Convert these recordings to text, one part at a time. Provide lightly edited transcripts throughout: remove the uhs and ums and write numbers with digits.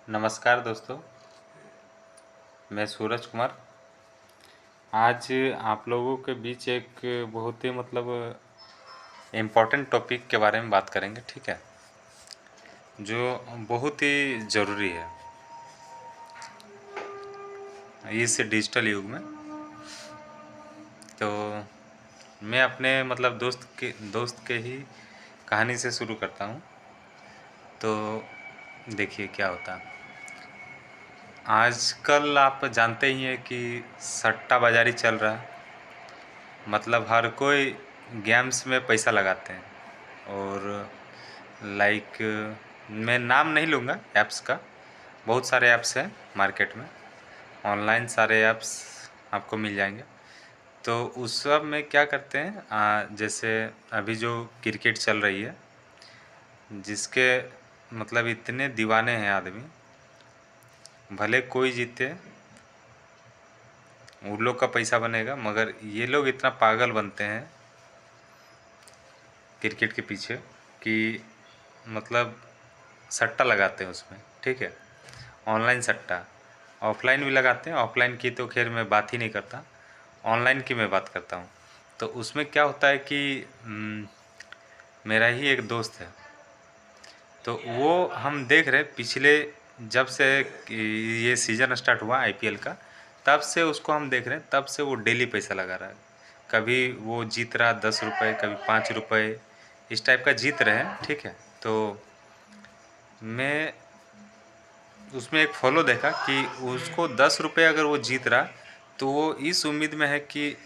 नमस्कार दोस्तों, मैं सूरज कुमार। आज आप लोगों के बीच एक बहुत ही इम्पोर्टेंट टॉपिक के बारे में बात करेंगे, ठीक है, जो बहुत ही ज़रूरी है इस डिजिटल युग में। तो मैं अपने दोस्त के ही कहानी से शुरू करता हूँ। तो देखिए क्या होता है। आजकल आप जानते ही हैं कि सट्टा बाज़ारी चल रहा है। मतलब हर कोई गेम्स में पैसा लगाते हैं। और लाइक मैं नाम नहीं लूँगा ऐप्स का, बहुत सारे ऐप्स हैं मार्केट में, ऑनलाइन सारे ऐप्स आपको मिल जाएंगे। तो उस सब में क्या करते हैं, जैसे अभी जो क्रिकेट चल रही है, जिसके मतलब इतने दीवाने हैं आदमी, भले कोई जीते उन लोग का पैसा बनेगा, मगर ये लोग इतना पागल बनते हैं क्रिकेट के पीछे कि मतलब सट्टा लगाते हैं उसमें, ठीक है। ऑनलाइन सट्टा, ऑफलाइन भी लगाते हैं। ऑफलाइन की तो खैर मैं बात ही नहीं करता, ऑनलाइन की मैं बात करता हूँ। तो उसमें क्या होता है कि मेरा ही एक दोस्त है, तो वो हम देख रहे पिछले, जब से ये सीज़न स्टार्ट हुआ आईपीएल का, तब से उसको हम देख रहे हैं, तब से वो डेली पैसा लगा रहा है। कभी वो जीत रहा 10 रुपये, कभी 5 रुपये, इस टाइप का जीत रहे हैं, ठीक है। तो मैं उसमें एक फॉलो देखा कि उसको 10 रुपये अगर वो जीत रहा, तो वो इस उम्मीद में है कि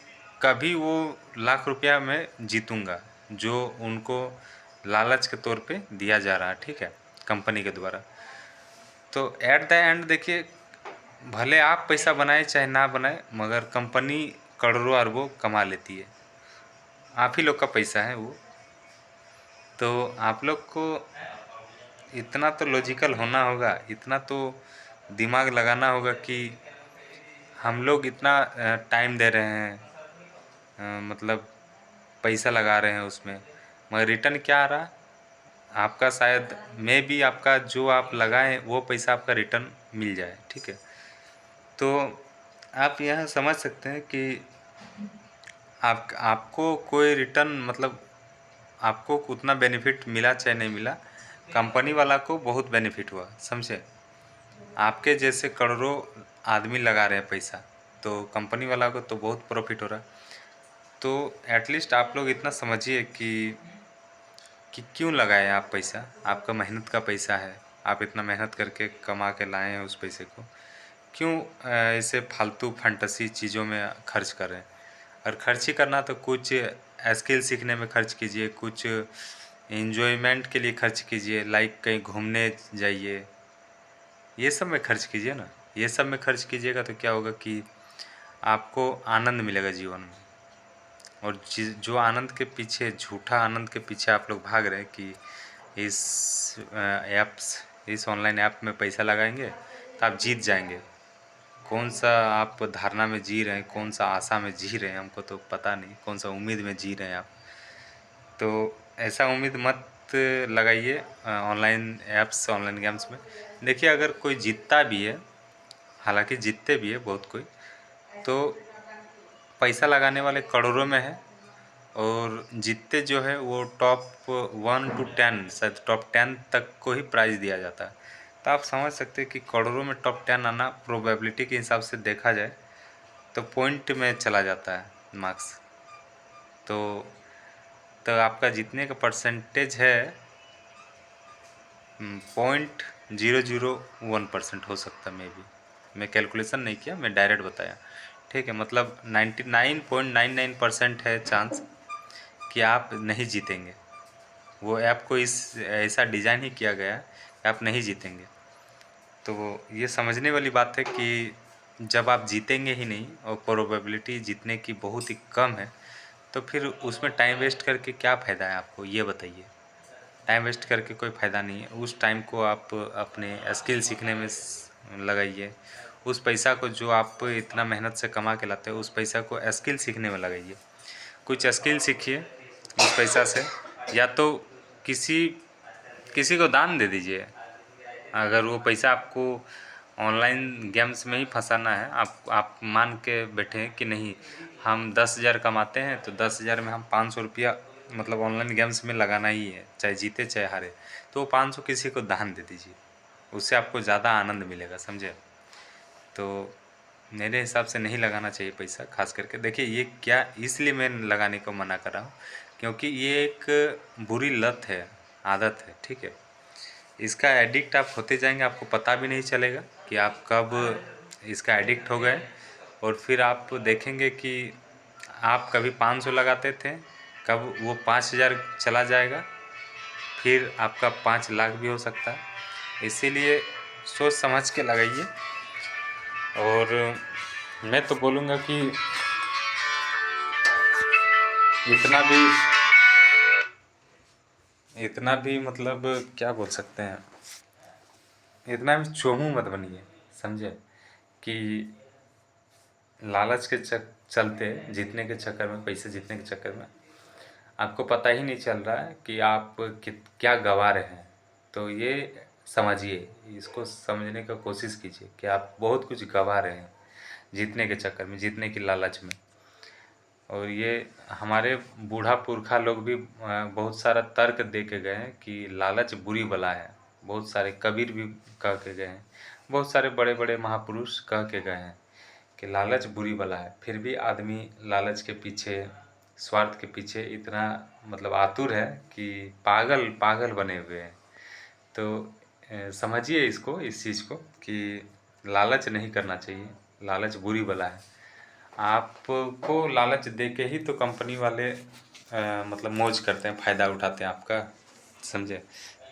कभी वो लाख रुपया में जीतूंगा, जो उनको लालच के तौर पे दिया जा रहा है, ठीक है, कंपनी के द्वारा। तो एट द एंड देखिए, भले आप पैसा बनाए चाहे ना बनाए, मगर कंपनी करोड़ों अरबों कमा लेती है। आप ही लोग का पैसा है वो। तो आप लोग को इतना तो लॉजिकल होना होगा, इतना तो दिमाग लगाना होगा कि हम लोग इतना टाइम दे रहे हैं, मतलब पैसा लगा रहे हैं उसमें, मगर रिटर्न क्या आ रहा। आपका शायद में भी आपका जो आप लगाएं वो पैसा आपका रिटर्न मिल जाए, ठीक है। तो आप यह समझ सकते हैं कि आपको कोई रिटर्न, मतलब आपको उतना बेनिफिट मिला चाहे नहीं मिला, कंपनी वाला को बहुत बेनिफिट हुआ, समझे। आपके जैसे करोड़ों आदमी लगा रहे हैं पैसा, तो कंपनी वाला को तो बहुत प्रॉफिट हो रहा है। तो एटलीस्ट आप लोग इतना समझिए कि क्यों लगाए आप पैसा। आपका मेहनत का पैसा है, आप इतना मेहनत करके कमा के लाए हैं उस पैसे को, क्यों ऐसे फालतू फंटसी चीज़ों में खर्च कर रहे हैं। और खर्च ही करना तो कुछ स्किल सीखने में खर्च कीजिए, कुछ एंजॉयमेंट के लिए खर्च कीजिए, लाइक कहीं घूमने जाइए, ये सब में खर्च कीजिए ना। ये सब में खर्च कीजिएगा तो क्या होगा कि आपको आनंद मिलेगा जीवन में। और जो आनंद के पीछे, झूठा आनंद के पीछे आप लोग भाग रहे हैं कि इस ऑनलाइन ऐप में पैसा लगाएंगे तो आप जीत जाएंगे। कौन सा आप धारणा में जी रहे हैं, कौन सा आशा में जी रहे हैं, हमको तो पता नहीं, कौन सा उम्मीद में जी रहे हैं आप। तो ऐसा उम्मीद मत लगाइए ऑनलाइन ऐप्स, ऑनलाइन गेम्स में। देखिए अगर कोई जीतता भी है, हालांकि जीतते भी है बहुत कोई, तो पैसा लगाने वाले करोड़ों में है, और जीतते जो है वो टॉप 1 to 10, शायद टॉप 10 तक को ही प्राइज़ दिया जाता है। तो आप समझ सकते हैं कि करोड़ों में टॉप 10 आना प्रोबेबिलिटी के हिसाब से देखा जाए तो पॉइंट में चला जाता है मार्क्स। तो आपका जीतने का परसेंटेज है 0.001% हो सकता है, मे बी। मैं कैलकुलेशन नहीं किया, मैं डायरेक्ट बताया, ठीक है। मतलब 99.99% है चांस कि आप नहीं जीतेंगे। वो ऐप को इस ऐसा डिज़ाइन ही किया गया है कि आप नहीं जीतेंगे। तो ये समझने वाली बात है कि जब आप जीतेंगे ही नहीं और प्रोबेबिलिटी जीतने की बहुत ही कम है, तो फिर उसमें टाइम वेस्ट करके क्या फ़ायदा है आपको, ये बताइए। टाइम वेस्ट करके कोई फ़ायदा नहीं है। उस टाइम को आप अपने स्किल सीखने में लगाइए। उस पैसा को जो आप इतना मेहनत से कमा के लाते हो, उस पैसा को स्किल सीखने में लगाइए। कुछ स्किल सीखिए उस पैसा से, या तो किसी किसी को दान दे दीजिए, अगर वो पैसा आपको ऑनलाइन गेम्स में ही फंसाना है, आप मान के बैठे हैं कि नहीं हम 10,000 कमाते हैं तो 10,000 में हम 500 रुपया मतलब ऑनलाइन गेम्स में लगाना ही है, चाहे जीते चाहे हारे, तो वो 500 किसी को दान दे दीजिए, उससे आपको ज़्यादा आनंद मिलेगा, समझे। तो मेरे हिसाब से नहीं लगाना चाहिए पैसा, खास करके देखिए ये क्या, इसलिए मैं लगाने को मना कर रहा हूँ क्योंकि ये एक बुरी लत है, आदत है, ठीक है। इसका एडिक्ट आप होते जाएंगे, आपको पता भी नहीं चलेगा कि आप कब इसका एडिक्ट हो गए, और फिर आप देखेंगे कि आप कभी 500 लगाते थे, कब वो 5,000 चला जाएगा, फिर आपका 5 लाख भी हो सकता है। इसीलिए सोच समझ के लगाइए। और मैं तो बोलूँगा कि इतना भी इतना भी मतलब क्या बोल सकते हैं, इतना भी चोमू मत बनिए, समझे, कि लालच के चलते जीतने के चक्कर में, पैसे जीतने के चक्कर में आपको पता ही नहीं चल रहा है कि आप क्या गंवा रहे हैं। तो ये समझिए, इसको समझने का कोशिश कीजिए कि आप बहुत कुछ गंवा रहे हैं जीतने के चक्कर में, जीतने की लालच में। और ये हमारे बूढ़ा पुरखा लोग भी बहुत सारा तर्क दे के गए हैं कि लालच बुरी बला है। बहुत सारे कबीर भी कह के गए हैं, बहुत सारे बड़े बड़े महापुरुष कह के गए हैं कि लालच बुरी बला है। फिर भी आदमी लालच के पीछे, स्वार्थ के पीछे इतना मतलब आतुर है कि पागल पागल बने हुए हैं। तो समझिए इसको, इस चीज़ को कि लालच नहीं करना चाहिए, लालच बुरी बला है। आपको लालच दे के ही तो कंपनी वाले मतलब मौज करते हैं, फ़ायदा उठाते हैं आपका, समझे।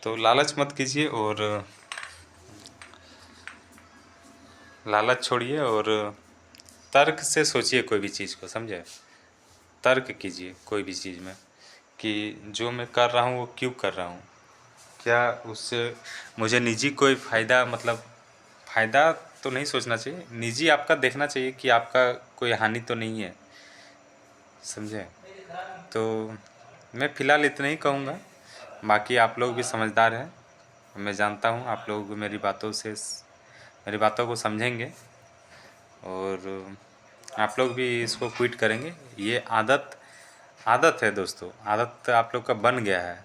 तो लालच मत कीजिए, और लालच छोड़िए, और तर्क से सोचिए कोई भी चीज़ को, समझे। तर्क कीजिए कोई भी चीज़ में कि जो मैं कर रहा हूँ वो क्यों कर रहा हूँ, क्या उससे मुझे निजी कोई फ़ायदा, मतलब फ़ायदा तो नहीं सोचना चाहिए, निजी आपका देखना चाहिए कि आपका कोई हानि तो नहीं है, समझे। तो मैं फ़िलहाल इतना ही कहूँगा, बाकी आप लोग भी समझदार हैं, मैं जानता हूँ आप लोग मेरी बातों से मेरी बातों को समझेंगे, और आप लोग भी इसको क्विट करेंगे। ये आदत आदत है दोस्तों, आदत आप लोग का बन गया है,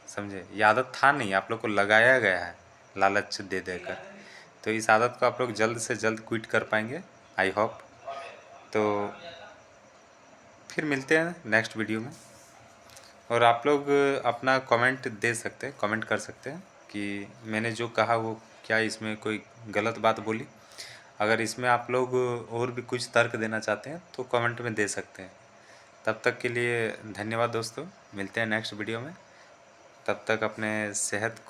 समझे। ये आदत था नहीं, आप लोग को लगाया गया है लालच दे देकर। तो इस आदत को आप लोग जल्द से जल्द क्विट कर पाएंगे, आई होप। तो फिर मिलते हैं नेक्स्ट वीडियो में, और आप लोग अपना कमेंट दे सकते हैं, कमेंट कर सकते हैं कि मैंने जो कहा वो क्या इसमें कोई गलत बात बोली। अगर इसमें आप लोग और भी कुछ तर्क देना चाहते हैं तो कमेंट में दे सकते हैं। तब तक के लिए धन्यवाद दोस्तों, मिलते हैं नेक्स्ट वीडियो में। तब तक अपने सेहत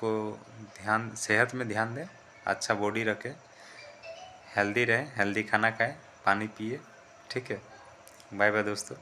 में ध्यान दें, अच्छा बॉडी रखें, हेल्दी रहें, हेल्दी खाना खाएं, पानी पिए, ठीक है। बाय बाय दोस्तों।